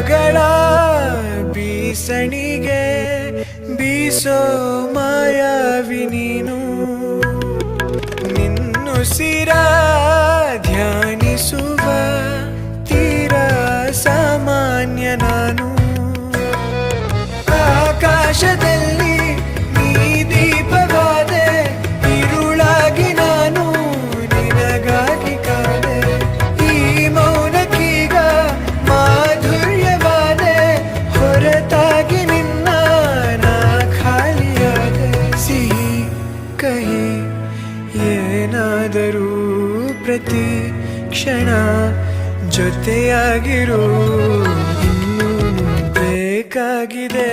ಮೋಡಗಳ ಬೀಸಣಿಗೆ ಬೀಸೋ ಮಾಯಾವಿ ನೀನು ನಿನ್ನುಸಿರ ಧ್ಯಾನಿಸುವ ತೀರಾ ಸಾಮಾನ್ಯ ನಾನು ಆಕಾಶದಲ್ಲಿ ನೀ ದೀಪವಾದೆ ഇരുಳಾಗಿ ನಾನು ನಿನಗಾಗಿ ಕಾದೆ ಈ ಮೌನಕ್ಕೀಗ ಮಾಧುರ್ಯವಾದೆ ಹೊರತಾಗಿ ನಿನ್ನ ನಾ ಖಾಲಿಯಾದೆ ಸಿಹಿ ಕಹಿ ಏನಾದರೂ ಪ್ರತಿ ಕ್ಷಣ ಜೊತೆಯಾಗಿರು ಇನ್ನೂ ಬೇಕಾಗಿದೆ